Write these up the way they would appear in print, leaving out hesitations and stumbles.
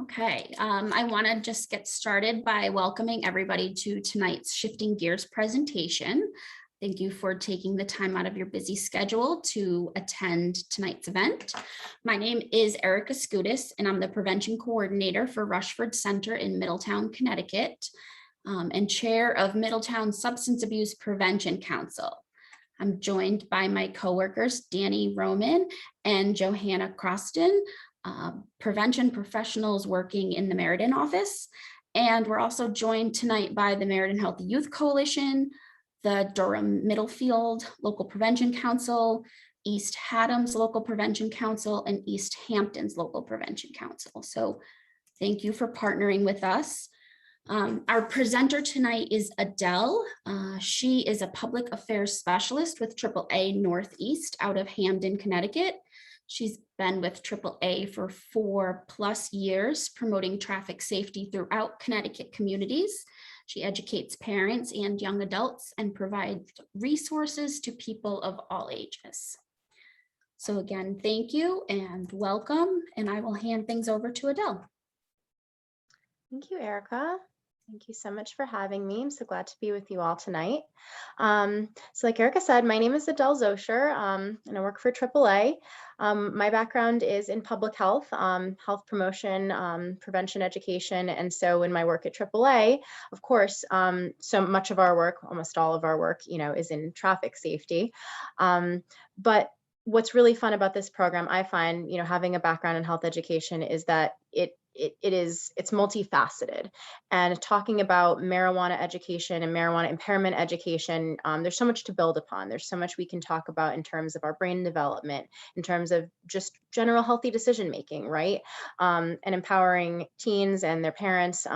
Okay, I want to just get started by welcoming everybody to tonight's Shifting Gears presentation. Thank you for taking the time out of your busy schedule to attend tonight's event. My name is Erica Skoutis, and I'm the Prevention Coordinator for Rushford Center in Middletown, Connecticut, and Chair of Middletown Substance Abuse Prevention Council. I'm joined by my coworkers, Danny Roman and Johanna Croston, prevention professionals working in the Meriden office. And we're also joined tonight by the Meriden Healthy Youth Coalition, the Durham Middlefield Local Prevention Council, East Haddam's Local Prevention Council, and East Hampton's Local Prevention Council. So thank you for partnering with us. Our presenter tonight is Adelle. She is a public affairs specialist with AAA Northeast out of Hamden, Connecticut. She's been with AAA for 4+ years, promoting traffic safety throughout Connecticut communities. She educates parents and young adults and provides resources to people of all ages. So again, thank you and welcome, and I will hand things over to Adelle. Thank you, Erica. Thank you so much for having me. I'm so glad to be with you all tonight. So like Erica said, my name is Adelle Zocher, and I work for AAA. My background is in public health, health promotion, prevention education. And so in my work at AAA, of course, so much of our work, almost all of our work, is in traffic safety. But what's really fun about this program, I find, having a background in health education, is that it's multifaceted. And talking about marijuana education and marijuana impairment education, there's so much to build upon. There's so much we can talk about in terms of our brain development, in terms of just general healthy decision making, right? And empowering teens and their parents,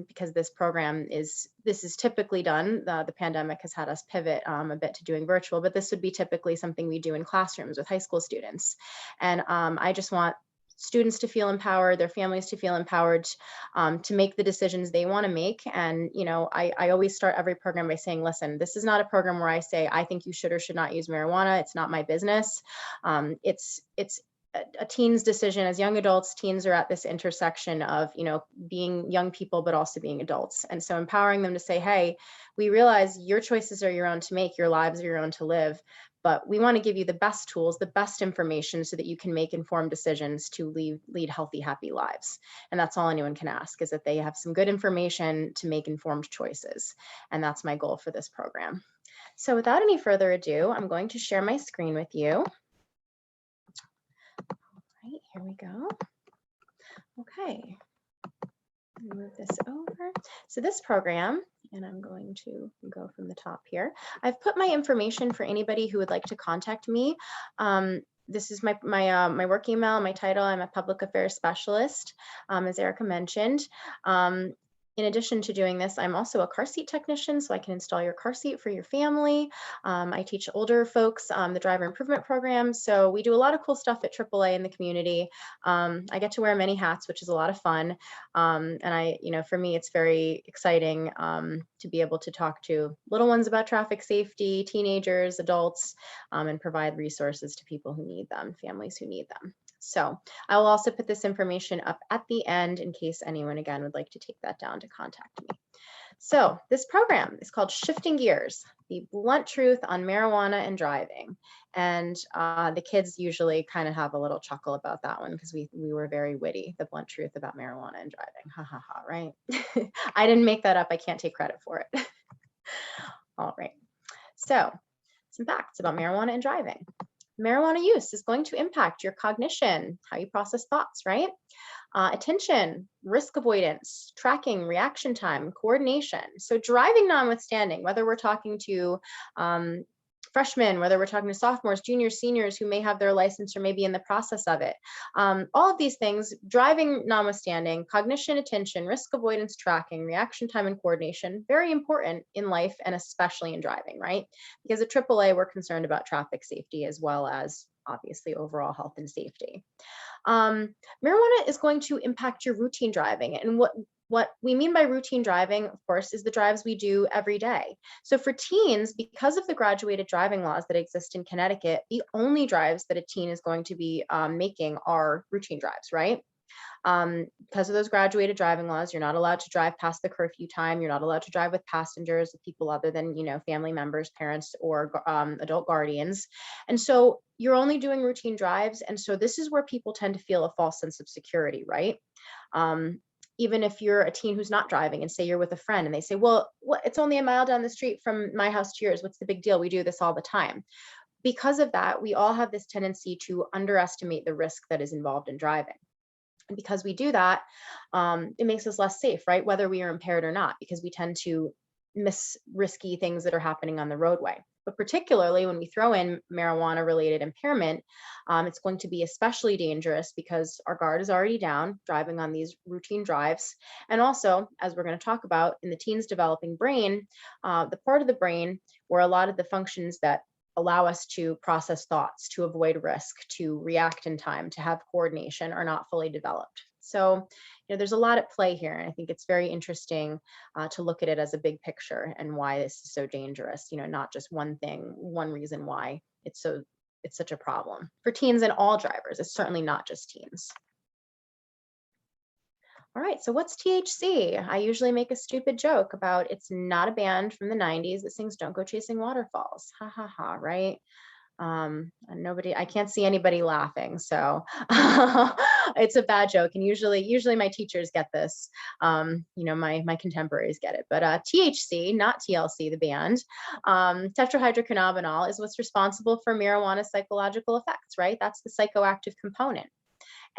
because this program is typically done. The pandemic has had us pivot a bit to doing virtual, but this would be typically something we do in classrooms with high school students. And I just want students to feel empowered, their families to feel empowered to make the decisions they want to make. And, I always start every program by saying, listen, this is not a program where I say, I think you should or should not use marijuana. It's not my business. It's a teen's decision. As young adults, teens are at this intersection of, being young people, but also being adults. And so empowering them to say, hey, we realize your choices are your own to make, your lives are your own to live. But we want to give you the best tools, the best information so that you can make informed decisions to lead healthy, happy lives. And that's all anyone can ask, is that they have some good information to make informed choices. And that's my goal for this program. So without any further ado, I'm going to share my screen with you. All right, here we go. Okay. Move this over. So this program, and I'm going to go from the top here. I've put my information for anybody who would like to contact me. This is my work email, my title. I'm a public affairs specialist, as Erica mentioned. In addition to doing this, I'm also a car seat technician, so I can install your car seat for your family. I teach older folks the driver improvement program. So we do a lot of cool stuff at AAA in the community. I get to wear many hats, which is a lot of fun. And for me, it's very exciting to be able to talk to little ones about traffic safety, teenagers, adults, and provide resources to people who need them, families who need them. So I will also put this information up at the end in case anyone, again, would like to take that down to contact me. So this program is called Shifting Gears, the blunt truth on marijuana and driving. And the kids usually kind of have a little chuckle about that one because we were very witty, the blunt truth about marijuana and driving. Ha ha ha, right? I didn't make that up. I can't take credit for it. All right. So some facts about marijuana and driving. Marijuana use is going to impact your cognition, how you process thoughts, right? Attention, risk avoidance, tracking, reaction time, coordination. So driving notwithstanding, whether we're talking to freshmen, whether we're talking to sophomores, juniors, seniors who may have their license or maybe in the process of it. All of these things, driving notwithstanding, cognition, attention, risk avoidance, tracking, reaction time, and coordination, very important in life and especially in driving, right? Because at AAA, we're concerned about traffic safety as well as obviously overall health and safety. Marijuana is going to impact your routine driving. And what we mean by routine driving, of course, is the drives we do every day. So for teens, because of the graduated driving laws that exist in Connecticut, the only drives that a teen is going to be making are routine drives, right? Because of those graduated driving laws, you're not allowed to drive past the curfew time. You're not allowed to drive with passengers, with people other than, family members, parents, or adult guardians. And so you're only doing routine drives. And so this is where people tend to feel a false sense of security, right? Even if you're a teen who's not driving and say you're with a friend and they say, well, it's only a mile down the street from my house to yours. What's the big deal? We do this all the time. Because of that, we all have this tendency to underestimate the risk that is involved in driving. And because we do that, it makes us less safe, right? Whether we are impaired or not, because we tend to miss risky things that are happening on the roadway. But particularly when we throw in marijuana related impairment, it's going to be especially dangerous because our guard is already down driving on these routine drives. And also, as we're going to talk about, in the teen's developing brain, the part of the brain where a lot of the functions that allow us to process thoughts, to avoid risk, to react in time, to have coordination are not fully developed. So, there's a lot at play here. And I think it's very interesting to look at it as a big picture and why this is so dangerous, not just one thing, one reason why it's such a problem for teens and all drivers. It's certainly not just teens. All right, so what's THC? I usually make a stupid joke about it's not a band from the 90s that sings "Don't Go Chasing Waterfalls." Ha ha ha, right? And I can't see anybody laughing, so it's a bad joke. And usually my teachers get this. My contemporaries get it. But THC, not TLC, the band, tetrahydrocannabinol is what's responsible for marijuana psychological effects, right? That's the psychoactive component.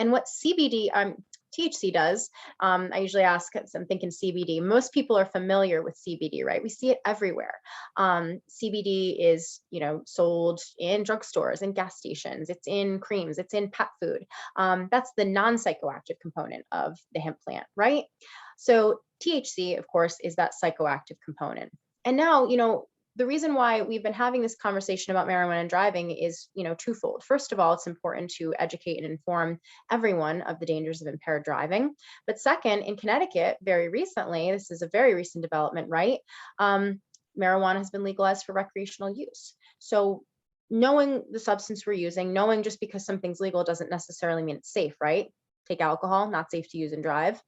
And what THC does, I usually ask, because I'm thinking CBD. Most people are familiar with CBD, right? We see it everywhere. CBD is, sold in drugstores and gas stations. It's in creams. It's in pet food. That's the non-psychoactive component of the hemp plant, right? So THC, of course, is that psychoactive component. And now, the reason why we've been having this conversation about marijuana and driving is, twofold. First of all, it's important to educate and inform everyone of the dangers of impaired driving. But second, in Connecticut, very recently, this is a very recent development, right? Marijuana has been legalized for recreational use. So knowing the substance we're using, knowing just because something's legal doesn't necessarily mean it's safe, right? Take alcohol, not safe to use and drive,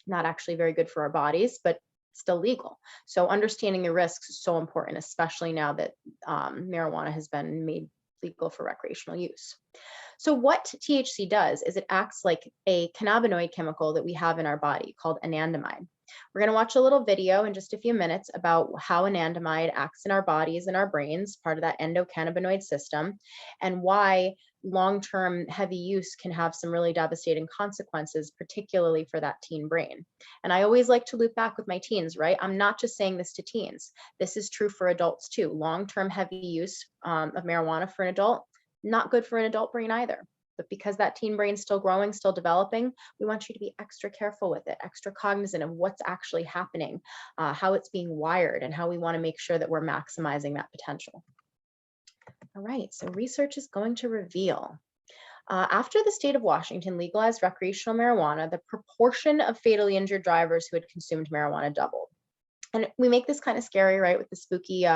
not actually very good for our bodies, but still legal. So understanding the risks is so important, especially now that marijuana has been made legal for recreational use. So what THC does is it acts like a cannabinoid chemical that we have in our body called anandamide. We're going to watch a little video in just a few minutes about how anandamide acts in our bodies and our brains, part of that endocannabinoid system, and why long-term heavy use can have some really devastating consequences, particularly for that teen brain. And I always like to loop back with my teens, right? I'm not just saying this to teens. This is true for adults too. Long-term heavy use of marijuana for an adult, not good for an adult brain either. But because that teen brain's still growing, still developing, we want you to be extra careful with it, extra cognizant of what's actually happening, how it's being wired, and how we want to make sure that we're maximizing that potential. All right, so research is going to reveal. After the state of Washington legalized recreational marijuana, the proportion of fatally injured drivers who had consumed marijuana doubled. And we make this kind of scary, right, with the spooky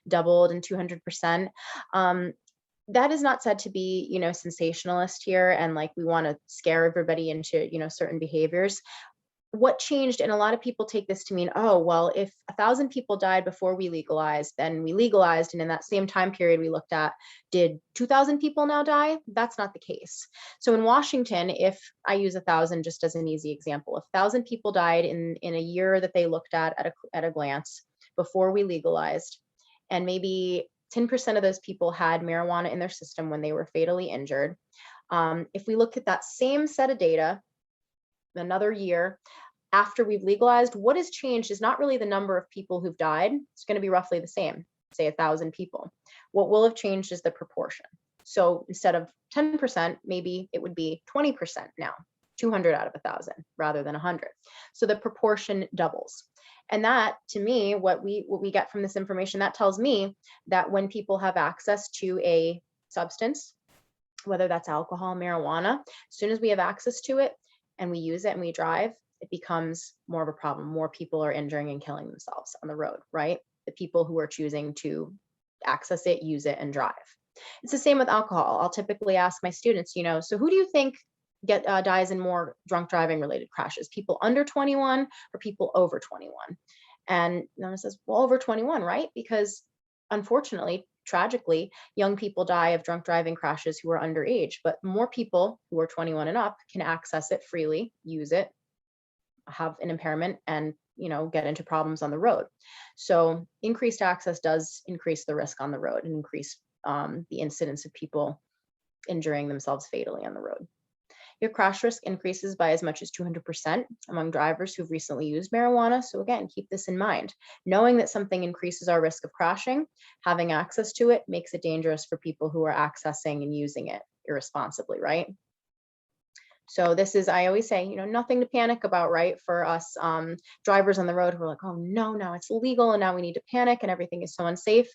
doubled and 200%. That is not said to be, sensationalist here and like we want to scare everybody into, certain behaviors. What changed, and a lot of people take this to mean, oh, well, if 1,000 people died before we legalized, then we legalized, and in that same time period we looked at, did 2,000 people now die? That's not the case. So in Washington, if I use 1,000 just as an easy example, if 1,000 people died in a year that they looked at a glance before we legalized, and maybe 10% of those people had marijuana in their system when they were fatally injured. If we look at that same set of data, another year after we've legalized, what has changed is not really the number of people who've died. It's going to be roughly the same, say 1,000 people. What will have changed is the proportion. So instead of 10%, maybe it would be 20% now, 200 out of 1,000 rather than 100. So the proportion doubles. And that, to me, what we get from this information, that tells me that when people have access to a substance, whether that's alcohol, marijuana, as soon as we have access to it and we use it and we drive, it becomes more of a problem. More people are injuring and killing themselves on the road, right? The people who are choosing to access it, use it, and drive. It's the same with alcohol. I'll typically ask my students, so who do you think dies in more drunk driving related crashes, people under 21 or people over 21? And Nona says, well, over 21, right? Because unfortunately, tragically, young people die of drunk driving crashes who are underage, but more people who are 21 and up can access it freely, use it, have an impairment, and get into problems on the road. So increased access does increase the risk on the road and increase the incidence of people injuring themselves fatally on the road. Your crash risk increases by as much as 200% among drivers who've recently used marijuana. So again, keep this in mind. Knowing that something increases our risk of crashing, having access to it makes it dangerous for people who are accessing and using it irresponsibly, right? So this is, I always say, nothing to panic about, right? For us drivers on the road who are like, oh no, now it's illegal and now we need to panic and everything is so unsafe.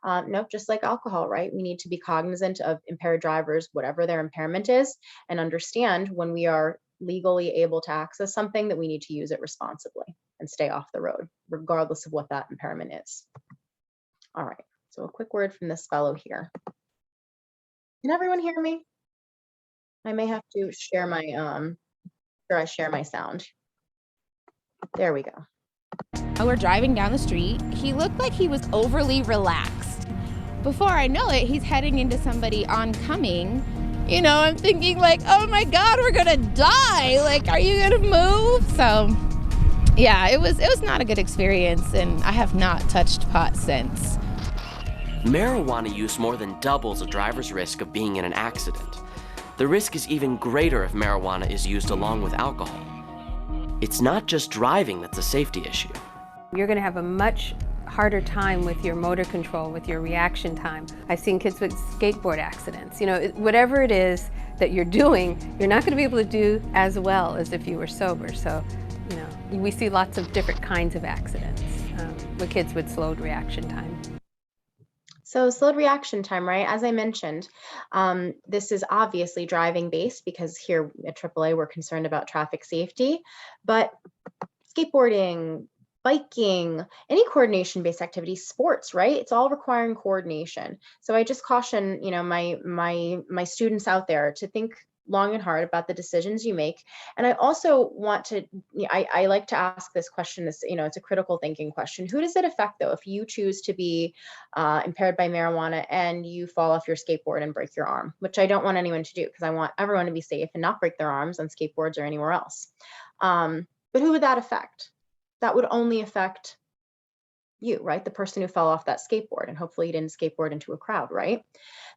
No, just like alcohol, right? We need to be cognizant of impaired drivers, whatever their impairment is, and understand when we are legally able to access something that we need to use it responsibly and stay off the road, regardless of what that impairment is. All right, so a quick word from this fellow here. Can everyone hear me? I may have to share my, I share my sound. There we go. We're driving down the street. He looked like he was overly relaxed. Before I know it, he's heading into somebody oncoming. I'm thinking like, oh my God, we're gonna die. Like, are you gonna move? So yeah, it was not a good experience, and I have not touched pot since. Marijuana use more than doubles a driver's risk of being in an accident. The risk is even greater if marijuana is used along with alcohol. It's not just driving that's a safety issue. You're going to have a much harder time with your motor control, with your reaction time. I've seen kids with skateboard accidents. Whatever it is that you're doing, you're not going to be able to do as well as if you were sober. So, we see lots of different kinds of accidents with kids with slowed reaction time. So slowed reaction time, right? As I mentioned, this is obviously driving based because here at AAA, we're concerned about traffic safety, but skateboarding, biking, any coordination based activity, sports, right? It's all requiring coordination. So I just caution, my students out there to think long and hard about the decisions you make. And I also want to, I like to ask this question, it's a critical thinking question. Who does it affect though, if you choose to be impaired by marijuana and you fall off your skateboard and break your arm, which I don't want anyone to do because I want everyone to be safe and not break their arms on skateboards or anywhere else. But who would that affect? That would only affect you, right? The person who fell off that skateboard, and hopefully you didn't skateboard into a crowd, right?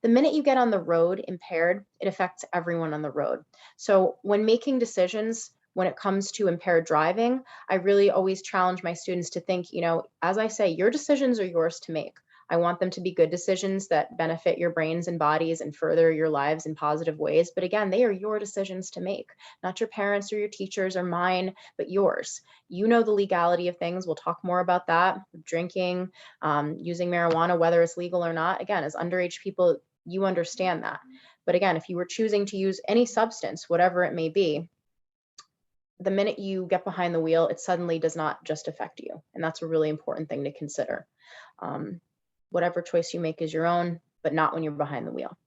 The minute you get on the road impaired, it affects everyone on the road. So when making decisions, when it comes to impaired driving, I really always challenge my students to think, as I say, your decisions are yours to make. I want them to be good decisions that benefit your brains and bodies and further your lives in positive ways. But again, they are your decisions to make, not your parents or your teachers or mine, but yours. You know the legality of things. We'll talk more about that. Drinking, using marijuana, whether it's legal or not. Again, as underage people, you understand that. But again, if you were choosing to use any substance, whatever it may be, the minute you get behind the wheel, it suddenly does not just affect you. And that's a really important thing to consider. Whatever choice you make is your own, but not when you're behind the wheel.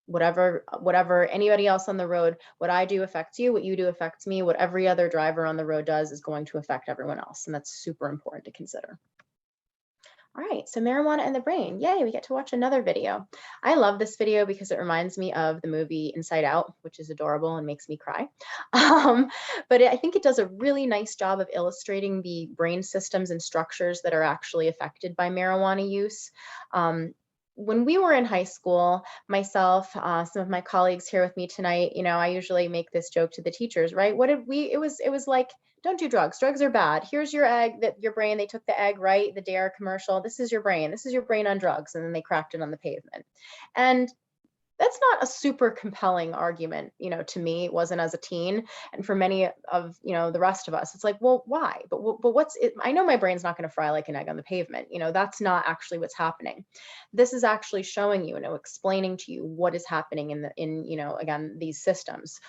Whatever anybody else on the road, what I do affects you, what you do affects me, what every other driver on the road does is going to affect everyone else. And that's super important to consider. All right, so marijuana and the brain. Yay, we get to watch another video. I love this video because it reminds me of the movie Inside Out, which is adorable and makes me cry. But I think it does a really nice job of illustrating the brain systems and structures that are actually affected by marijuana use. When we were in high school, myself, some of my colleagues here with me tonight, I usually make this joke to the teachers, right? It was like, don't do drugs. Drugs are bad. Here's your egg, your brain. They took the egg, right? The Dare commercial. This is your brain. This is your brain on drugs. And then they cracked it on the pavement. And that's not a super compelling argument, to me. It wasn't as a teen. And for many of, the rest of us, it's like, well, why? But what's it? I know my brain's not going to fry like an egg on the pavement. That's not actually what's happening. This is actually showing you, explaining to you what is happening in again, these systems.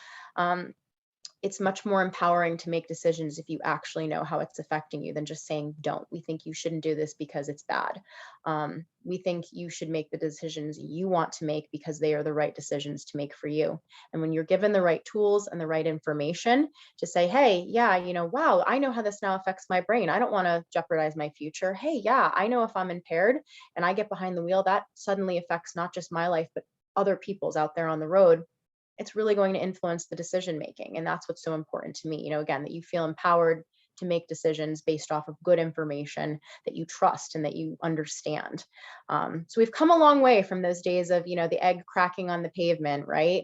it's much more empowering to make decisions if you actually know how it's affecting you than just saying don't. We think you shouldn't do this because it's bad. We think you should make the decisions you want to make because they are the right decisions to make for you. And when you're given the right tools and the right information to say, hey, yeah, wow, I know how this now affects my brain. I don't want to jeopardize my future. Hey, yeah, I know if I'm impaired and I get behind the wheel, that suddenly affects not just my life, but other people's out there on the road. It's really going to influence the decision making. And that's what's so important to me, again, that you feel empowered to make decisions based off of good information that you trust and that you understand. So we've come a long way from those days of, the egg cracking on the pavement, right?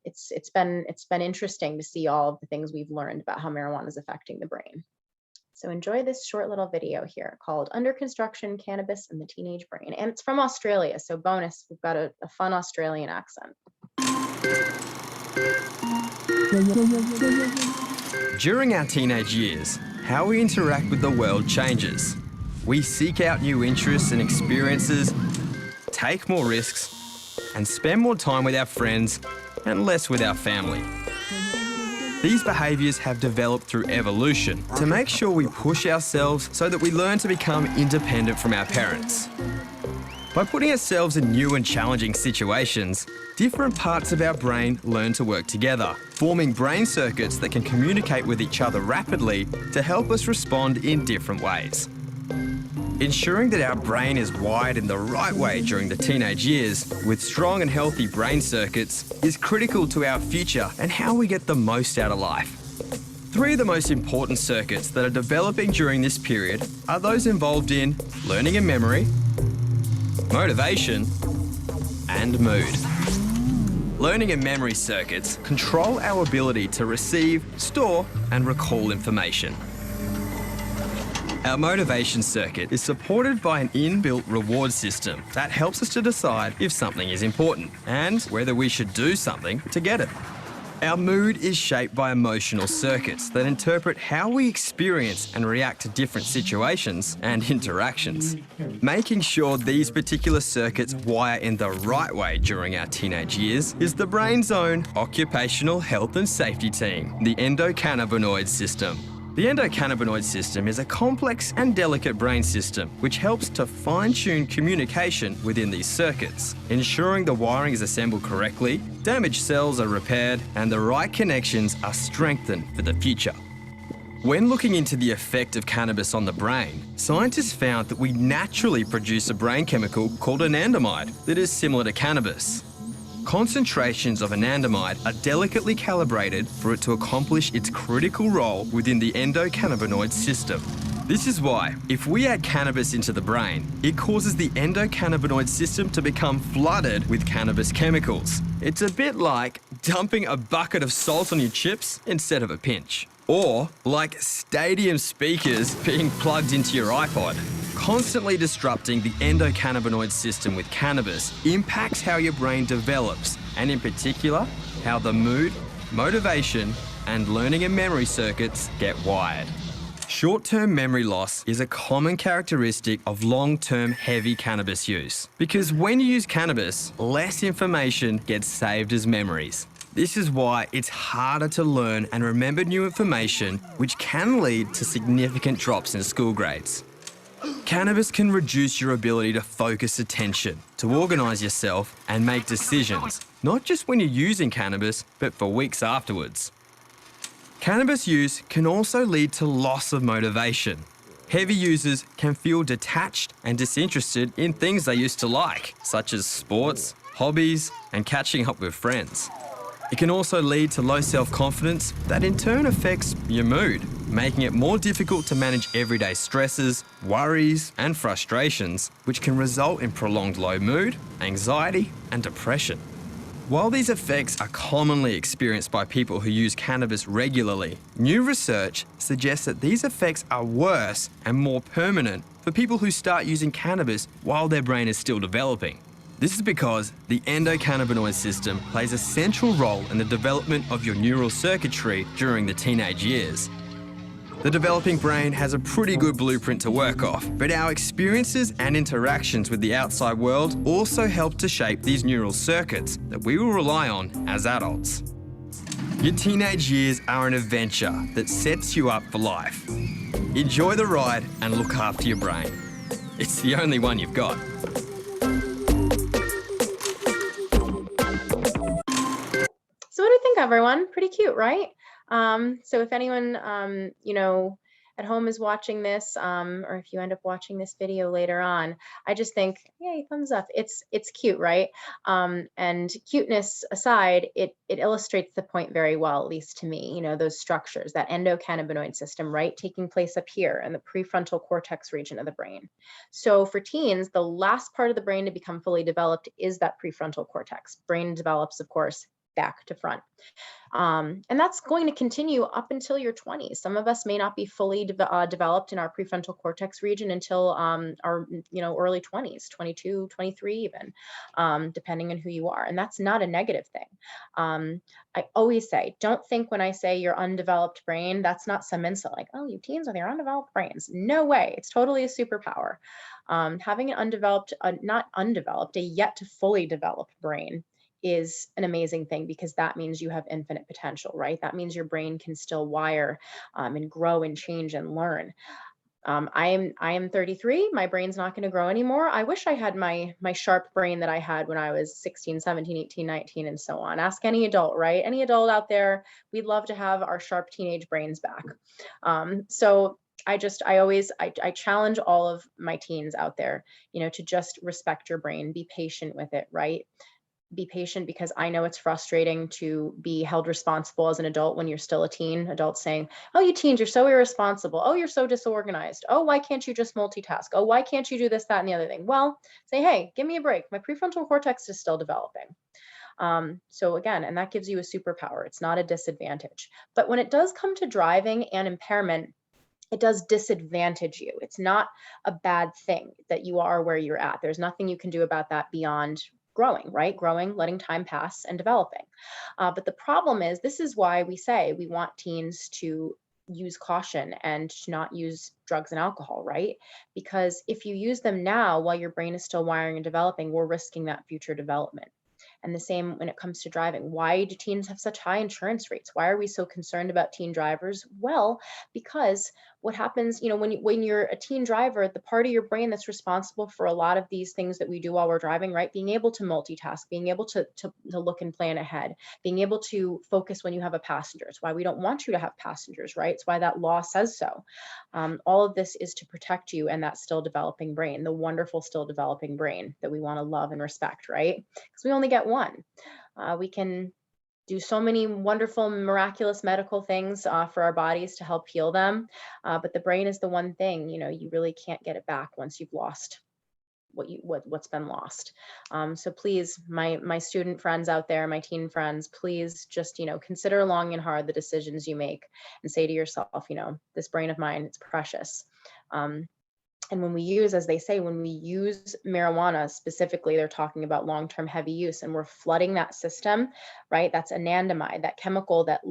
It's been interesting to see all of the things we've learned about how marijuana is affecting the brain. So enjoy this short little video here called Under Construction, Cannabis and the Teenage Brain. And it's from Australia, so bonus, we've got a fun Australian accent. During our teenage years, how we interact with the world changes. We seek out new interests and experiences, take more risks, and spend more time with our friends and less with our family. These behaviours have developed through evolution to make sure we push ourselves so that we learn to become independent from our parents. By putting ourselves in new and challenging situations, different parts of our brain learn to work together, forming brain circuits that can communicate with each other rapidly to help us respond in different ways. Ensuring that our brain is wired in the right way during the teenage years with strong and healthy brain circuits is critical to our future and how we get the most out of life. 3 of the most important circuits that are developing during this period are those involved in learning and memory, motivation, and mood. Learning and memory circuits control our ability to receive, store, and recall information. Our motivation circuit is supported by an inbuilt reward system that helps us to decide if something is important and whether we should do something to get it. Our mood is shaped by emotional circuits that interpret how we experience and react to different situations and interactions. Making sure these particular circuits wire in the right way during our teenage years is the brain's own occupational health and safety team, the endocannabinoid system. The endocannabinoid system is a complex and delicate brain system which helps to fine-tune communication within these circuits, ensuring the wiring is assembled correctly, damaged cells are repaired, and the right connections are strengthened for the future. When looking into the effect of cannabis on the brain, scientists found that we naturally produce a brain chemical called anandamide that is similar to cannabis. Concentrations of anandamide are delicately calibrated for it to accomplish its critical role within the endocannabinoid system. This is why, if we add cannabis into the brain, it causes the endocannabinoid system to become flooded with cannabis chemicals. It's a bit like dumping a bucket of salt on your chips instead of a pinch. Or like stadium speakers being plugged into your iPod. Constantly disrupting the endocannabinoid system with cannabis impacts how your brain develops, and in particular, how the mood, motivation, and learning and memory circuits get wired. Short-term memory loss is a common characteristic of long-term heavy cannabis use, because when you use cannabis, less information gets saved as memories. This is why it's harder to learn and remember new information, which can lead to significant drops in school grades. Cannabis can reduce your ability to focus attention, to organise yourself and make decisions, not just when you're using cannabis, but for weeks afterwards. Cannabis use can also lead to loss of motivation. Heavy users can feel detached and disinterested in things they used to like, such as sports, hobbies, and catching up with friends. It can also lead to low self-confidence that in turn affects your mood, making it more difficult to manage everyday stresses, worries, and frustrations, which can result in prolonged low mood, anxiety, and depression. While these effects are commonly experienced by people who use cannabis regularly, new research suggests that these effects are worse and more permanent for people who start using cannabis while their brain is still developing. This is because the endocannabinoid system plays a central role in the development of your neural circuitry during the teenage years. The developing brain has a pretty good blueprint to work off, but our experiences and interactions with the outside world also help to shape these neural circuits that we will rely on as adults. Your teenage years are an adventure that sets you up for life. Enjoy the ride and look after your brain. It's the only one you've got. So what do you think, everyone? Pretty cute, right? So if anyone, you know, at home is watching this, or if you end up watching this video later on, I just think, yay, thumbs up. It's cute, right? And cuteness aside, it illustrates the point very well, at least to me. You know, those structures, that endocannabinoid system, right, taking place up here in the prefrontal cortex region of the brain. So for teens, the last part of the brain to become fully developed is that prefrontal cortex. Brain develops, of course, back to front. And that's going to continue up until your 20s. Some of us may not be fully developed in our prefrontal cortex region until our early 20s, 22, 23 even, depending on who you are. And that's not a negative thing. I always say, don't think when I say your undeveloped brain, that's not some insult like, oh, you teens with your undeveloped brains. No way. It's totally a superpower. Having an undeveloped, not undeveloped, a yet to fully developed brain is an amazing thing, because that means you have infinite potential, right? That means your brain can still wire and grow and change and learn. I am 33. My brain's not going to grow anymore. I wish I had my sharp brain that I had when I was 16, 17, 18, 19, and so on. Ask any adult, right? Any adult out there, we'd love to have our sharp teenage brains back. So I challenge all of my teens out there, you know, to just respect your brain, be patient with it, right? Be patient, because I know it's frustrating to be held responsible as an adult when you're still a teen. Adults saying, oh, you teens, you're so irresponsible. Oh, you're so disorganized. Oh, why can't you just multitask? Oh, why can't you do this, that, and the other thing? Well, say, hey, give me a break. My prefrontal cortex is still developing. So again, and that gives you a superpower. It's not a disadvantage. But when it does come to driving and impairment, it does disadvantage you. It's not a bad thing that you are where you're at. There's nothing you can do about that beyond growing, right? Growing, letting time pass, and developing. But the problem is, this is why we say we want teens to use caution and to not use drugs and alcohol, right? Because if you use them now while your brain is still wiring and developing, we're risking that future development. And the same when it comes to driving. Why do teens have such high insurance rates? Why are we so concerned about teen drivers? Well, because what happens, you know, when you're a teen driver, the part of your brain that's responsible for a lot of these things that we do while we're driving, right? Being able to multitask, being able to look and plan ahead, being able to focus when you have a passenger. It's why we don't want you to have passengers, right? It's why that law says so. All of this is to protect you and that still developing brain, the wonderful still developing brain that we want to love and respect, right? Because we only get one. We can do so many wonderful, miraculous medical things for our bodies to help heal them. But the brain is the one thing, you know, you really can't get it back once you've lost what's been lost. So please, my student friends out there, my teen friends, please just, you know, consider long and hard the decisions you make and say to yourself, you know, this brain of mine, it's precious. And when we use, as they say, when we use marijuana specifically, they're talking about long-term heavy use, and we're flooding that system, right? That's anandamide, that chemical that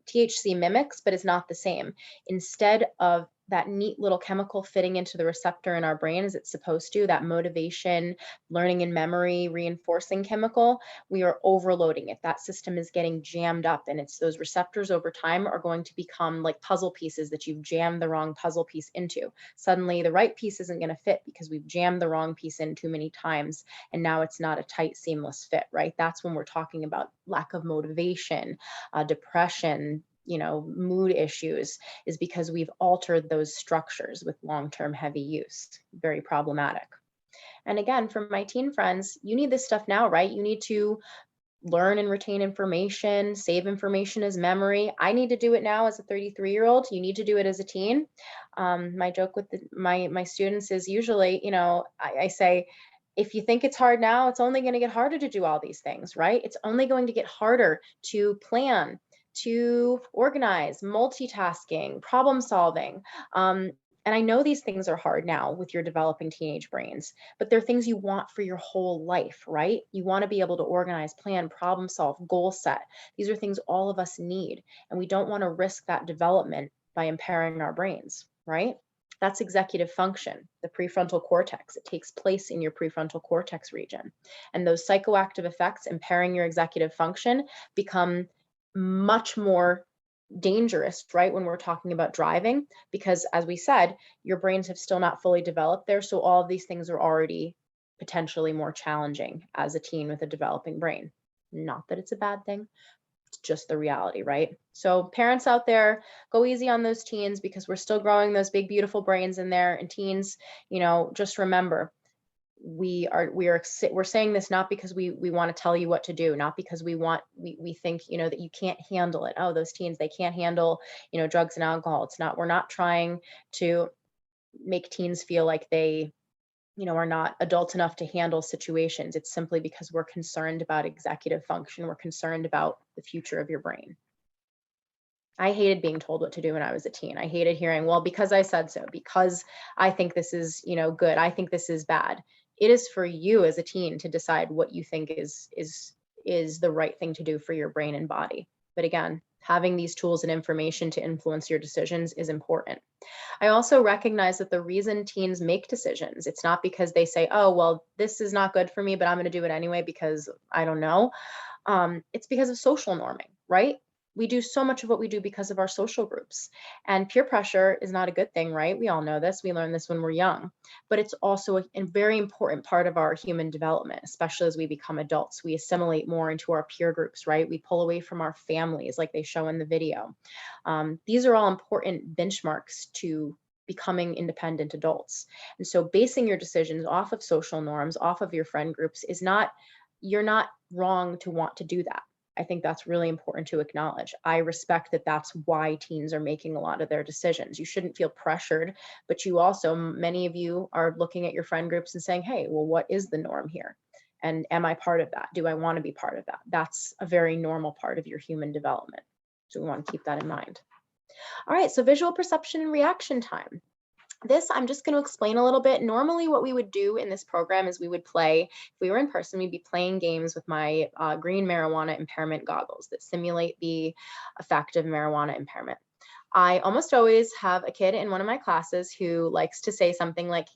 THC mimics, but is not the same. Instead of that neat little chemical fitting into the receptor in our brain as it's supposed to, that motivation, learning and memory reinforcing chemical, we are overloading it. That system is getting jammed up, and it's those receptors over time are going to become like puzzle pieces that you've jammed the wrong puzzle piece into. Suddenly the right piece isn't going to fit because we've jammed the wrong piece in too many times, and now it's not a tight, seamless fit, right? That's when we're talking about lack of motivation, depression, you know, mood issues, is because we've altered those structures with long-term heavy use. Very problematic. And again, for my teen friends, you need this stuff now, right? You need to learn and retain information, save information as memory. I need to do it now as a 33-year-old. You need to do it as a teen. My joke with my students is usually, you know, I say, if you think it's hard now, it's only going to get harder to do all these things, right? It's only going to get harder to plan, to organize, multitasking, problem solving. And I know these things are hard now with your developing teenage brains, but they're things you want for your whole life, right? You want to be able to organize, plan, problem solve, goal set. These are things all of us need, and we don't want to risk that development by impairing our brains, right? That's executive function, the prefrontal cortex. It takes place in your prefrontal cortex region. And those psychoactive effects impairing your executive function become much more dangerous, right, when we're talking about driving, because as we said, your brains have still not fully developed there. So all of these things are already potentially more challenging as a teen with a developing brain. Not that it's a bad thing, it's just the reality, right? So parents out there, go easy on those teens because we're still growing those big, beautiful brains in there. And teens, just remember, we're saying this not because we want to tell you what to do, not because we think that you can't handle it. Oh, those teens, they can't handle drugs and alcohol. We're not trying to make teens feel like they are not adults enough to handle situations. It's simply because we're concerned about executive function. We're concerned about the future of your brain. I hated being told what to do when I was a teen. I hated hearing, well, because I said so, because I think this is, good. I think this is bad. It is for you as a teen to decide what you think is the right thing to do for your brain and body. But again, having these tools and information to influence your decisions is important. I also recognize that the reason teens make decisions, it's not because they say, oh, well, this is not good for me, but I'm going to do it anyway because I don't know. It's because of social norming, right? We do so much of what we do because of our social groups, and peer pressure is not a good thing, right? We all know this. We learn this when we're young, but it's also a very important part of our human development, especially as we become adults. We assimilate more into our peer groups, right? We pull away from our families like they show in the video. These are all important benchmarks to becoming independent adults. And so basing your decisions off of social norms, off of your friend groups you're not wrong to want to do that. I think that's really important to acknowledge. I respect that that's why teens are making a lot of their decisions. You shouldn't feel pressured, but many of you are looking at your friend groups and saying, hey, well, what is the norm here? And am I part of that? Do I want to be part of that? That's a very normal part of your human development. So we want to keep that in mind. All right, so visual perception and reaction time. This, I'm just going to explain a little bit. Normally what we would do in this program is we would play, if we were in person, we'd be playing games with my green marijuana impairment goggles that simulate the effect of marijuana impairment. I almost always have a kid in one of my classes who likes to say something like,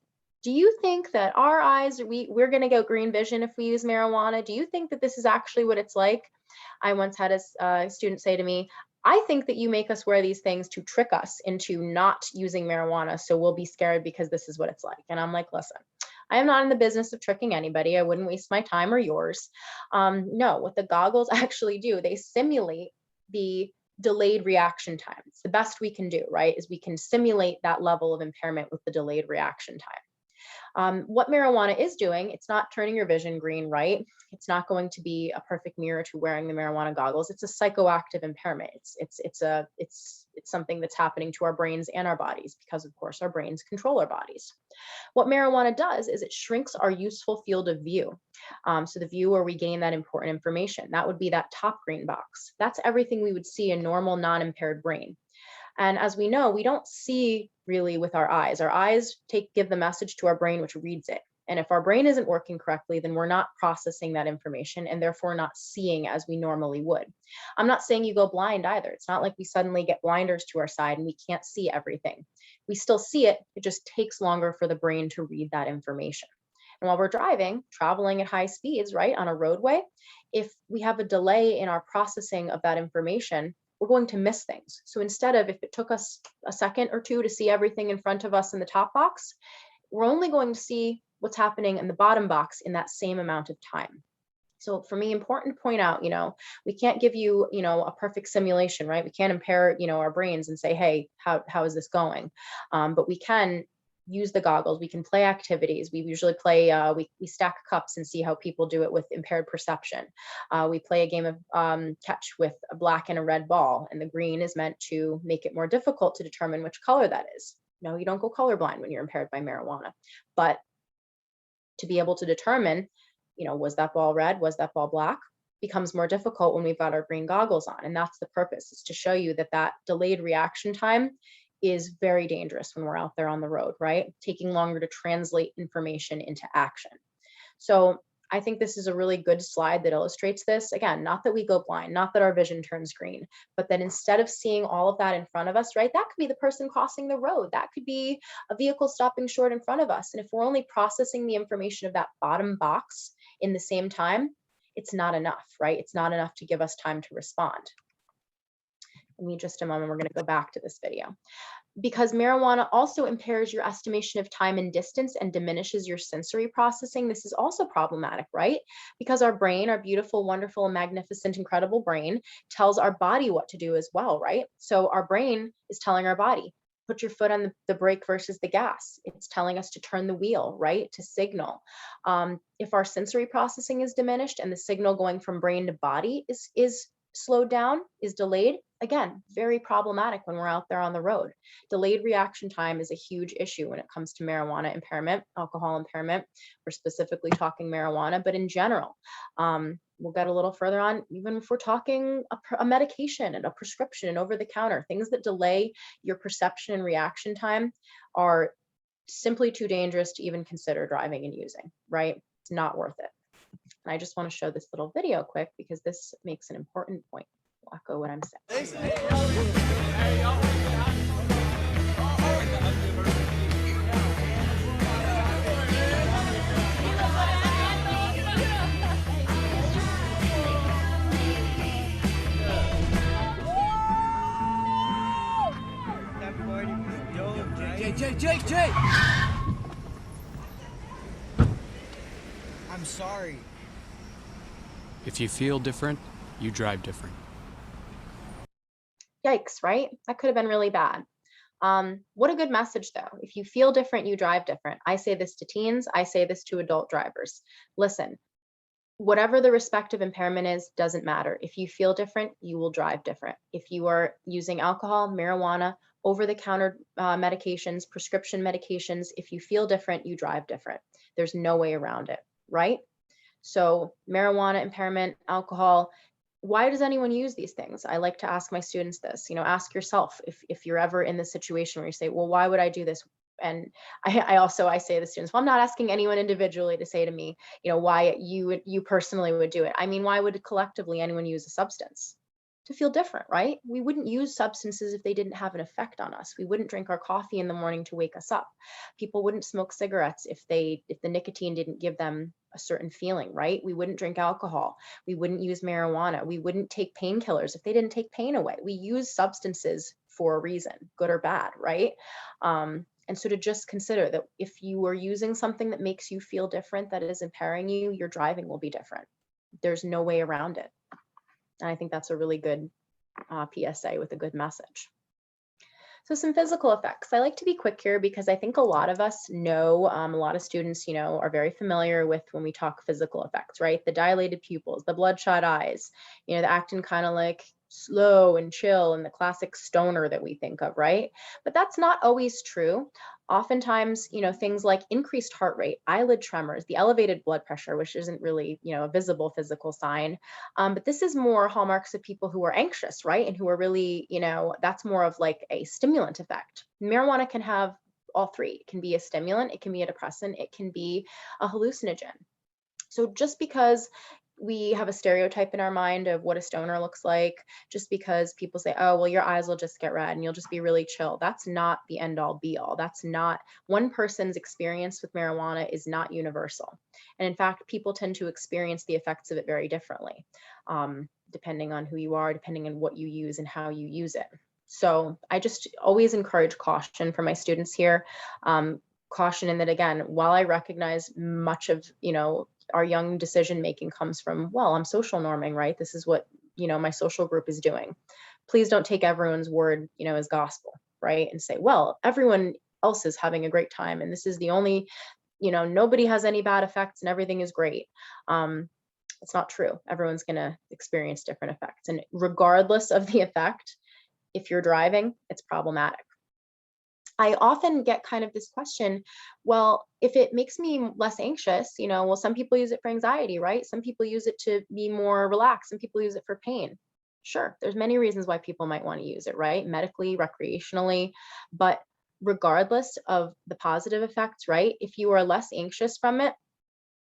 do you think that our eyes, we're going to get green vision if we use marijuana? Do you think that this is actually what it's like? I once had a student say to me, I think that you make us wear these things to trick us into not using marijuana, so we'll be scared because this is what it's like. And I'm like, listen, I am not in the business of tricking anybody. I wouldn't waste my time or yours. No, what the goggles actually do, they simulate the delayed reaction time. It's the best we can do, right? Is we can simulate that level of impairment with the delayed reaction time. What marijuana is doing, it's not turning your vision green, right? It's not going to be a perfect mirror to wearing the marijuana goggles. It's a psychoactive impairment. It's something that's happening to our brains and our bodies because, of course, our brains control our bodies. What marijuana does is it shrinks our useful field of view. So the view where we gain that important information, that would be that top green box. That's everything we would see in normal non-impaired brain. And as we know, we don't see really with our eyes. Our eyes give the message to our brain, which reads it. And if our brain isn't working correctly, then we're not processing that information and therefore not seeing as we normally would. I'm not saying you go blind either. It's not like we suddenly get blinders to our side and we can't see everything. We still see it. It just takes longer for the brain to read that information. And while we're traveling at high speeds, right, on a roadway, if we have a delay in our processing of that information, we're going to miss things. So instead of, if it took us a second or two to see everything in front of us in the top box, we're only going to see what's happening in the bottom box in that same amount of time. So for me, important to point out, we can't give you, a perfect simulation, right? We can't impair, our brains and say, hey, how is this going? But we can use the goggles. We can play activities. We usually play, we stack cups and see how people do it with impaired perception. We play a game of catch with a black and a red ball, and the green is meant to make it more difficult to determine which color that is. No, you don't go colorblind when you're impaired by marijuana, but to be able to determine, was that ball red? Was that ball black? Becomes more difficult when we've got our green goggles on. And that's the purpose, is to show you that delayed reaction time is very dangerous when we're out there on the road, right? Taking longer to translate information into action. So I think this is a really good slide that illustrates this. Again, not that we go blind, not that our vision turns green, but that instead of seeing all of that in front of us, right, that could be the person crossing the road. That could be a vehicle stopping short in front of us. And if we're only processing the information of that bottom box in the same time, it's not enough, right? It's not enough to give us time to respond. Give me just a moment. We're going to go back to this video. Because marijuana also impairs your estimation of time and distance and diminishes your sensory processing. This is also problematic, right? Because our brain, our beautiful, wonderful, magnificent, incredible brain, tells our body what to do as well, right? So our brain is telling our body, put your foot on the brake versus the gas. It's telling us to turn the wheel, right? To signal. If our sensory processing is diminished and the signal going from brain to body is slowed down, is delayed, again, very problematic when we're out there on the road. Delayed reaction time is a huge issue when it comes to marijuana impairment, alcohol impairment. We're specifically talking marijuana, but in general, we'll get a little further on, even if we're talking a medication and a prescription and over the counter, things that delay your perception and reaction time are simply too dangerous to even consider driving and using, right? It's not worth it. And I just want to show this little video quick because this makes an important point. I'll echo what I'm saying. Jake! I'm sorry. If you feel different, you drive different. Yikes, right? That could have been really bad. What a good message though. If you feel different, you drive different. I say this to teens, I say this to adult drivers. Listen, whatever the respective impairment is, doesn't matter. If you feel different, you will drive different. If you are using alcohol, marijuana, over-the-counter medications, prescription medications, if you feel different, you drive different. There's no way around it, right? So marijuana impairment, alcohol, why does anyone use these things? I like to ask my students this, ask yourself if you're ever in the situation where you say, well, why would I do this? And I say to the students, well, I'm not asking anyone individually to say to me, why you personally would do it. I mean, why would collectively anyone use a substance? To feel different, right? We wouldn't use substances if they didn't have an effect on us. We wouldn't drink our coffee in the morning to wake us up. People wouldn't smoke cigarettes if the nicotine didn't give them a certain feeling, right? We wouldn't drink alcohol. We wouldn't use marijuana. We wouldn't take painkillers if they didn't take pain away. We use substances for a reason, good or bad, right? And so to just consider that if you are using something that makes you feel different, that is impairing you, your driving will be different. There's no way around it. And I think that's a really good PSA with a good message. So some physical effects. I like to be quick here because I think a lot of us know, a lot of students, are very familiar with when we talk physical effects, right? The dilated pupils, the bloodshot eyes, the acting kind of like slow and chill and the classic stoner that we think of, right? But that's not always true. Oftentimes, things like increased heart rate, eyelid tremors, the elevated blood pressure, which isn't really, a visible physical sign. But this is more hallmarks of people who are anxious, right? And who are really, that's more of like a stimulant effect. Marijuana can have all three. It can be a stimulant, it can be a depressant, it can be a hallucinogen. So just because we have a stereotype in our mind of what a stoner looks like, just because people say, oh, well, your eyes will just get red and you'll just be really chill. That's not the end all be all. That's not, one person's experience with marijuana is not universal. And in fact, people tend to experience the effects of it very differently, depending on who you are, depending on what you use and how you use it. So I just always encourage caution for my students here. Caution in that, again, while I recognize much of, our young decision making comes from, well, I'm social norming, right? This is what, my social group is doing. Please don't take everyone's word, as gospel, right? And say, well, everyone else is having a great time. And this is the only, nobody has any bad effects and everything is great. It's not true. Everyone's going to experience different effects. And regardless of the effect, if you're driving, it's problematic. I often get kind of this question, well, if it makes me less anxious, well, some people use it for anxiety, right? Some people use it to be more relaxed. Some people use it for pain. Sure, there's many reasons why people might want to use it, right? Medically, recreationally, but regardless of the positive effects, right? If you are less anxious from it,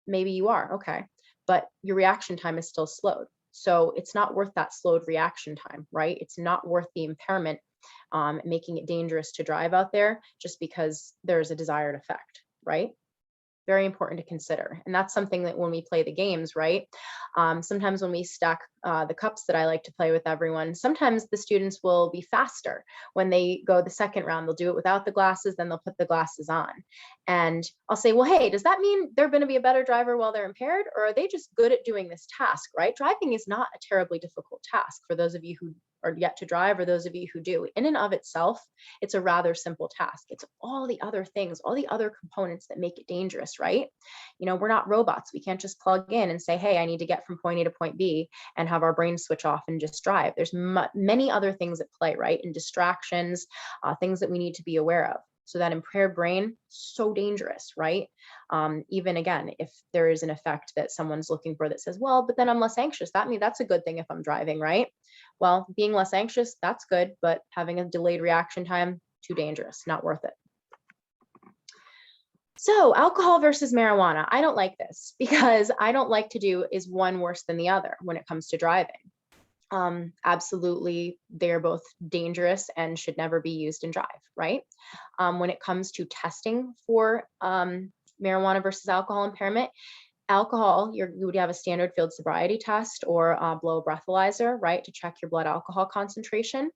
maybe you are, okay, but your reaction time is still slowed. So it's not worth that slowed reaction time, right? It's not worth the impairment, making it dangerous to drive out there just because there's a desired effect, right? very important to consider. And that's something that when we play the games, right? Sometimes when we stack the cups that I like to play with everyone, sometimes the students will be faster when they go the second round. They'll do it without the glasses, then they'll put the glasses on. And I'll say, well, hey, does that mean they're going to be a better driver while they're impaired, or are they just good at doing this task, right? Driving is not a terribly difficult task for those of you who are yet to drive, or those of you who do. In and of itself, it's a rather simple task. It's all the other things, all the other components that make it dangerous, right? You know, we're not robots. We can't just plug in and say, hey, I need to get from point A to point B and have our brains switch off and just drive. There's many other things at play, right? And distractions, things that we need to be aware of. So that impaired brain, so dangerous, right? Even again, if there is an effect that someone's looking for that says, well, but then I'm less anxious. That means that's a good thing if I'm driving, right? Well, being less anxious, that's good, but having a delayed reaction time, too dangerous, not worth it. So alcohol versus marijuana. I don't like this because I don't like to do is one worse than the other when it comes to driving. Absolutely, they're both dangerous and should never be used in drive, right? When it comes to testing for marijuana versus alcohol impairment, alcohol, you would have a standard field sobriety test or blow breathalyzer, right, to check your blood alcohol concentration.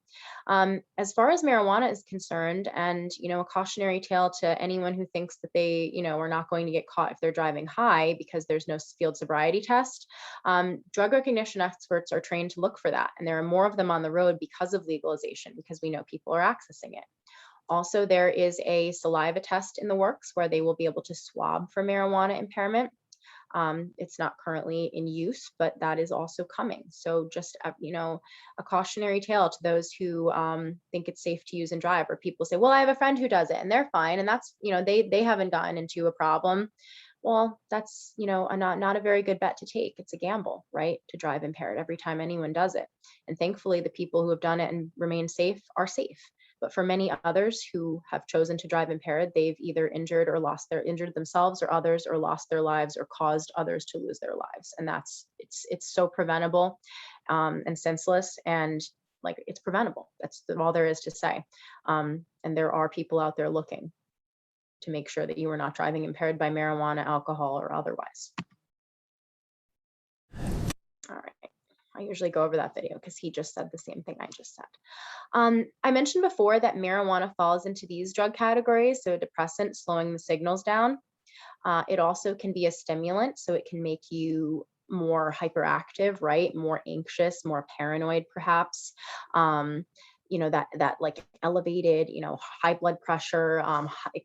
As far as marijuana is concerned, and a cautionary tale to anyone who thinks that they, are not going to get caught if they're driving high because there's no field sobriety test. Drug recognition experts are trained to look for that, and there are more of them on the road because of legalization, because we know people are accessing it. Also, there is a saliva test in the works where they will be able to swab for marijuana impairment. It's not currently in use, but that is also coming. So just, a cautionary tale to those who think it's safe to use and drive, or people say, well, I have a friend who does it and they're fine. And that's, they haven't gotten into a problem. Well, that's, not a very good bet to take. It's a gamble, right? To drive impaired every time anyone does it. And thankfully, the people who have done it and remain safe are safe. But for many others who have chosen to drive impaired, they've either injured themselves or others, or lost their lives or caused others to lose their lives. And it's so preventable and senseless, and like it's preventable. That's all there is to say. And there are people out there looking to make sure that you are not driving impaired by marijuana, alcohol, or otherwise. All right. I usually go over that video because he just said the same thing I just said. I mentioned before that marijuana falls into these drug categories. So depressant, slowing the signals down. It also can be a stimulant, so it can make you more hyperactive, right? More anxious, more paranoid, perhaps. That like elevated, high blood pressure,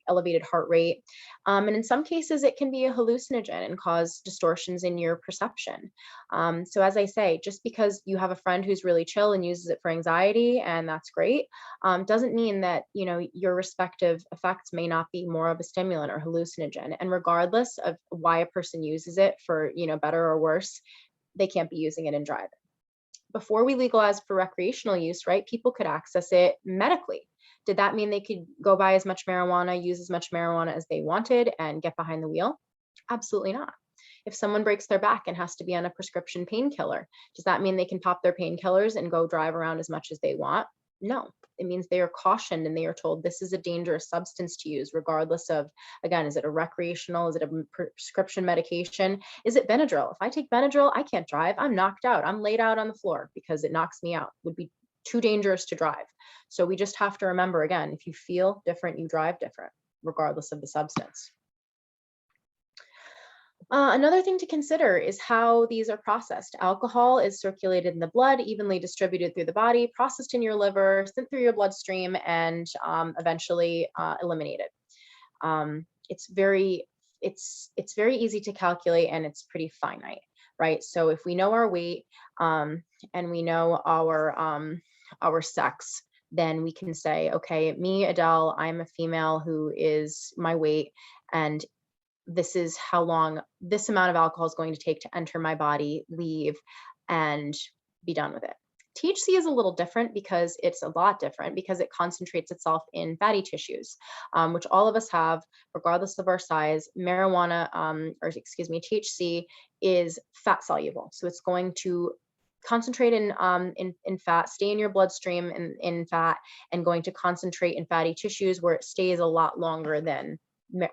elevated heart rate. And in some cases, it can be a hallucinogen and cause distortions in your perception. So as I say, just because you have a friend who's really chill and uses it for anxiety, and that's great, doesn't mean that, your respective effects may not be more of a stimulant or hallucinogen. And regardless of why a person uses it for, better or worse, they can't be using it in driving. Before we legalized for recreational use, right, people could access it medically. Did that mean they could go buy as much marijuana, use as much marijuana as they wanted and get behind the wheel? Absolutely not. If someone breaks their back and has to be on a prescription painkiller, does that mean they can pop their painkillers and go drive around as much as they want? No. It means they are cautioned and they are told this is a dangerous substance to use, regardless of, again, is it a recreational, is it a prescription medication? Is it Benadryl? If I take Benadryl, I can't drive. I'm knocked out. I'm laid out on the floor because it knocks me out. Would be too dangerous to drive. So we just have to remember, again, if you feel different, you drive different, regardless of the substance. Another thing to consider is how these are processed. Alcohol is circulated in the blood, evenly distributed through the body, processed in your liver, sent through your bloodstream, and eventually eliminated. It's very easy to calculate, and it's pretty finite, right? So if we know our weight and we know our sex, then we can say, okay, me, Adele, I'm a female who is my weight, and this is how long this amount of alcohol is going to take to enter my body, leave, and be done with it. THC is a little different because it's a lot different because it concentrates itself in fatty tissues, which all of us have, regardless of our size. THC is fat soluble. So it's going to concentrate in fat, stay in your bloodstream in fat, and going to concentrate in fatty tissues where it stays a lot longer than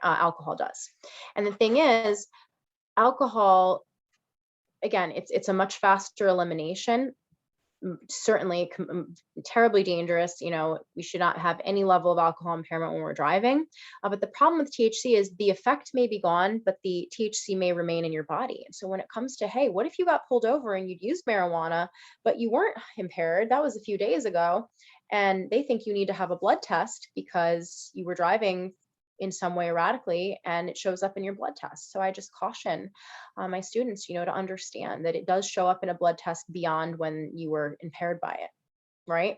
alcohol does. And the thing is, alcohol, again, it's a much faster elimination. Certainly terribly dangerous. We should not have any level of alcohol impairment when we're driving. But the problem with THC is the effect may be gone, but the THC may remain in your body. And so when it comes to, hey, what if you got pulled over and you'd used marijuana, but you weren't impaired? That was a few days ago. And they think you need to have a blood test because you were driving in some way erratically and it shows up in your blood test. So I just caution my students, to understand that it does show up in a blood test beyond when you were impaired by it, right?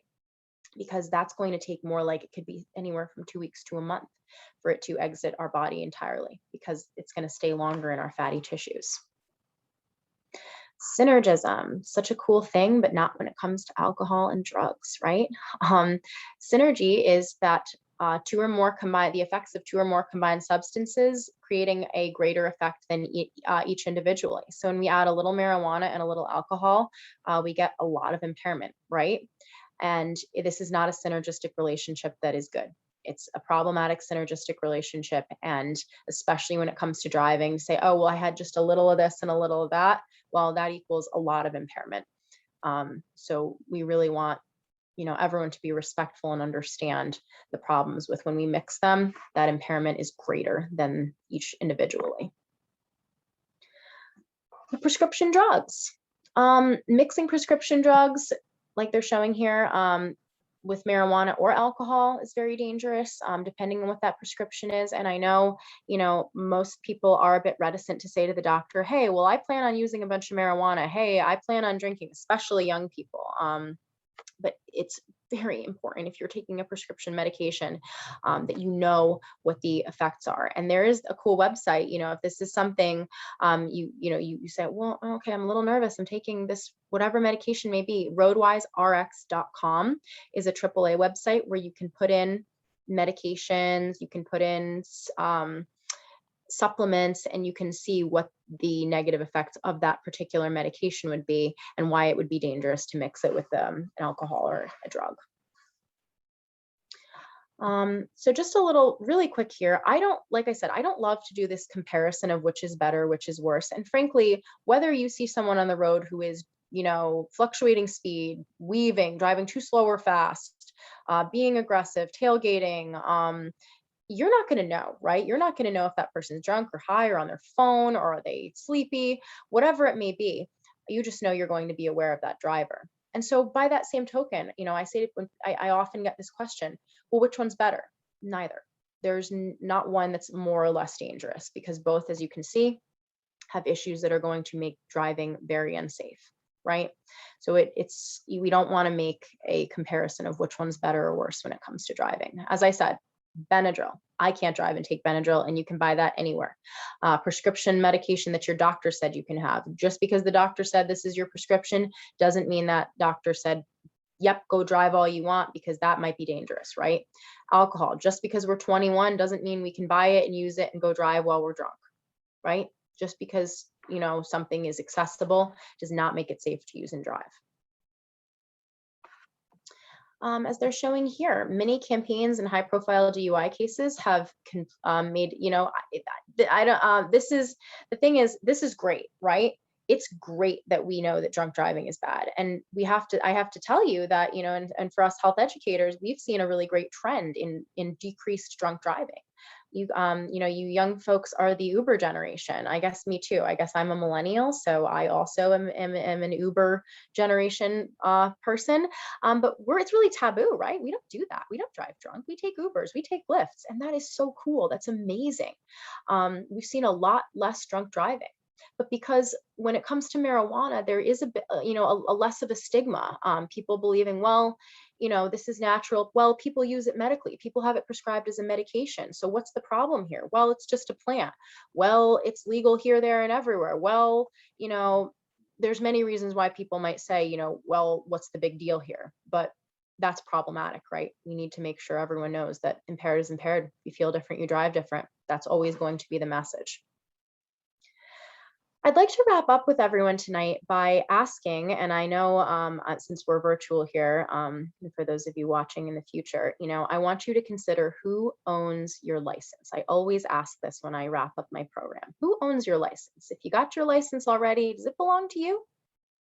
Because that's going to take more, like it could be anywhere from 2 weeks to a month for it to exit our body entirely, because it's going to stay longer in our fatty tissues. Synergism, such a cool thing, but not when it comes to alcohol and drugs, right? Synergy is that the effects of two or more combined substances creating a greater effect than each individually. So when we add a little marijuana and a little alcohol, we get a lot of impairment, right? And this is not a synergistic relationship that is good. It's a problematic synergistic relationship. And especially when it comes to driving, say, oh, well, I had just a little of this and a little of that. Well, that equals a lot of impairment. So we really want everyone to be respectful and understand the problems with when we mix them, that impairment is greater than each individually. The prescription drugs. Mixing prescription drugs, like they're showing here, with marijuana or alcohol is very dangerous, depending on what that prescription is. And I know, most people are a bit reticent to say to the doctor, hey, well, I plan on using a bunch of marijuana. Hey, I plan on drinking, especially young people. But it's very important if you're taking a prescription medication that you know what the effects are. And there is a cool website, if this is something you say, well, okay, I'm a little nervous, I'm taking this whatever medication may be. roadwiserx.com is a AAA website where you can put in medications, you can put in supplements, and you can see what the negative effects of that particular medication would be and why it would be dangerous to mix it with an alcohol or a drug. So just a little really quick here. Like I said, I don't love to do this comparison of which is better, which is worse. And frankly, whether you see someone on the road who is, fluctuating speed, weaving, driving too slow or fast, being aggressive, tailgating, you're not going to know, right? You're not going to know if that person's drunk or high or on their phone, or are they sleepy, whatever it may be. You just know you're going to be aware of that driver. And so by that same token, I say I often get this question, well, which one's better? Neither. There's not one that's more or less dangerous, because both, as you can see, have issues that are going to make driving very unsafe, right? So we don't want to make a comparison of which one's better or worse when it comes to driving. As I said, Benadryl. I can't drive and take Benadryl, and you can buy that anywhere. Prescription medication that your doctor said you can have. Just because the doctor said this is your prescription doesn't mean that doctor said, yep, go drive all you want, because that might be dangerous, right? Alcohol, just because we're 21 doesn't mean we can buy it and use it and go drive while we're drunk, right? Just because, something is accessible does not make it safe to use and drive. As they're showing here, many campaigns and high-profile DUI cases have made, this is great, right? It's great that we know that drunk driving is bad. And I have to tell you that, and for us health educators, we've seen a really great trend in decreased drunk driving. You young folks are the Uber generation. I guess me too. I guess I'm a millennial, so I also am an Uber generation person. But it's really taboo, right? We don't do that. We don't drive drunk. We take Ubers, we take Lyfts, and that is so cool. That's amazing. We've seen a lot less drunk driving. But because when it comes to marijuana, there is a bit, a less of a stigma. People believing, well, this is natural. Well, people use it medically. People have it prescribed as a medication. So what's the problem here? Well, it's just a plant. Well, it's legal here, there, and everywhere. Well, there's many reasons why people might say, well, what's the big deal here? But that's problematic, right? We need to make sure everyone knows that impaired is impaired. You feel different, you drive different. That's always going to be the message. I'd like to wrap up with everyone tonight by asking, and I know since we're virtual here, and for those of you watching in the future, I want you to consider who owns your license. I always ask this when I wrap up my program. Who owns your license? If you got your license already, does it belong to you?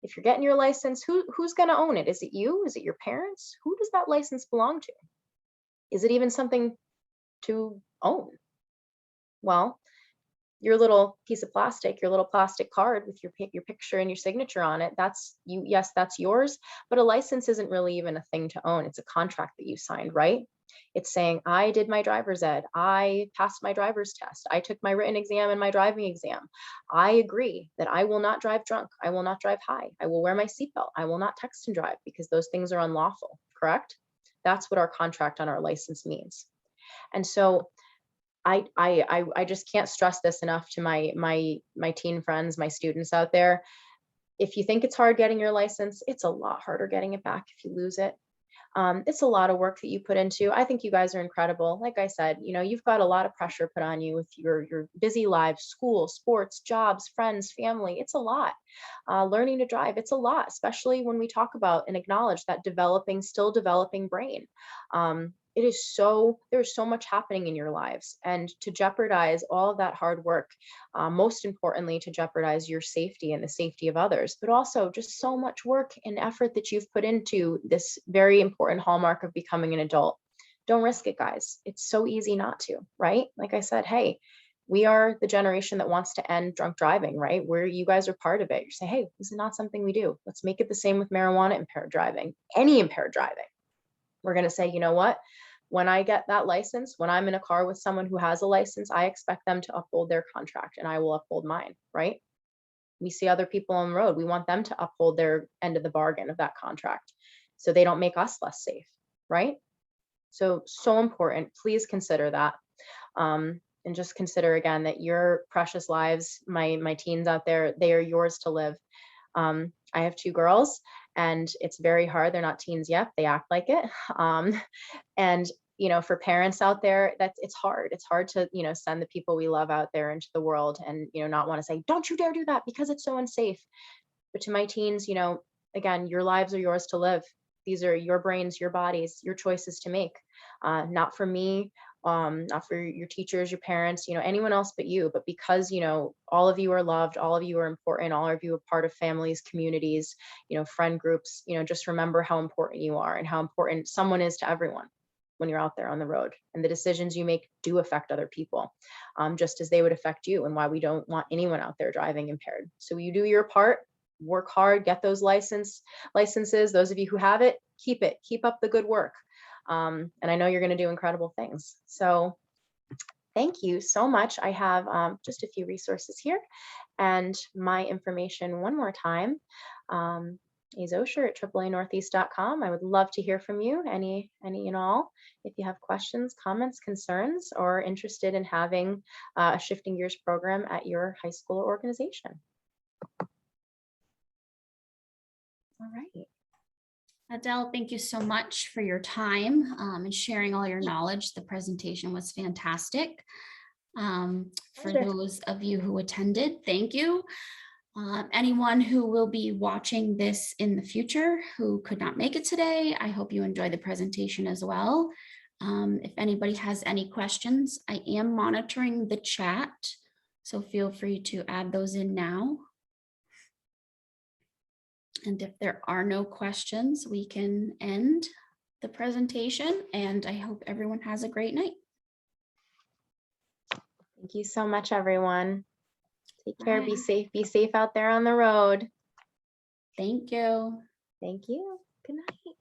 If you're getting your license, who's going to own it? Is it you? Is it your parents? Who does that license belong to? Is it even something to own? Well, your little piece of plastic, your little plastic card with your picture and your signature on it, that's you. Yes, that's yours, but a license isn't really even a thing to own. It's a contract that you signed, right? It's saying, I did my driver's ed, I passed my driver's test, I took my written exam and my driving exam. I agree that I will not drive drunk, I will not drive high, I will wear my seatbelt, I will not text and drive, because those things are unlawful, correct? That's what our contract on our license means. And so I just can't stress this enough to my teen friends, my students out there. If you think it's hard getting your license, it's a lot harder getting it back if you lose it. It's a lot of work that you put into. I think you guys are incredible. Like I said, you've got a lot of pressure put on you with your busy lives, school, sports, jobs, friends, family. It's a lot. Learning to drive, it's a lot, especially when we talk about and acknowledge that still developing brain. There's so much happening in your lives, and to jeopardize all of that hard work, most importantly, to jeopardize your safety and the safety of others, but also just so much work and effort that you've put into this very important hallmark of becoming an adult. Don't risk it, guys. It's so easy not to, right? Like I said, hey, we are the generation that wants to end drunk driving, right? You guys are part of it. You say, hey, this is not something we do. Let's make it the same with marijuana impaired driving, any impaired driving. We're going to say, you know what? When I get that license, when I'm in a car with someone who has a license, I expect them to uphold their contract, and I will uphold mine, right? We see other people on the road. We want them to uphold their end of the bargain of that contract so they don't make us less safe, right? So important. Please consider that. And just consider again that your precious lives, my teens out there, they are yours to live. I have 2 girls, and it's very hard. They're not teens yet. They act like it. And for parents out there, it's hard. It's hard to, send the people we love out there into the world and, not want to say, don't you dare do that because it's so unsafe. But to my teens, again, your lives are yours to live. These are your brains, your bodies, your choices to make. Not for me, not for your teachers, your parents, anyone else but you. But because, all of you are loved, all of you are important, all of you are part of families, communities, friend groups, just remember how important you are and how important someone is to everyone when you're out there on the road. And the decisions you make do affect other people, just as they would affect you, and why we don't want anyone out there driving impaired. So you do your part, work hard, get those licenses. Those of you who have it, keep up the good work. And I know you're going to do incredible things. So thank you so much. I have just a few resources here and my information one more time. Adelle Zocher at AAANortheast.com. I would love to hear from you, any and all. If you have questions, comments, concerns, or interested in having a Shifting Gears program at your high school or organization. All right. Adelle, thank you so much for your time and sharing all your knowledge. The presentation was fantastic. For those of you who attended, thank you. Anyone who will be watching this in the future who could not make it today, I hope you enjoy the presentation as well. If anybody has any questions, I am monitoring the chat, so feel free to add those in now. And if there are no questions, we can end the presentation, and I hope everyone has a great night. Thank you so much, everyone. Take care, be safe out there on the road. Thank you. Thank you. Good night.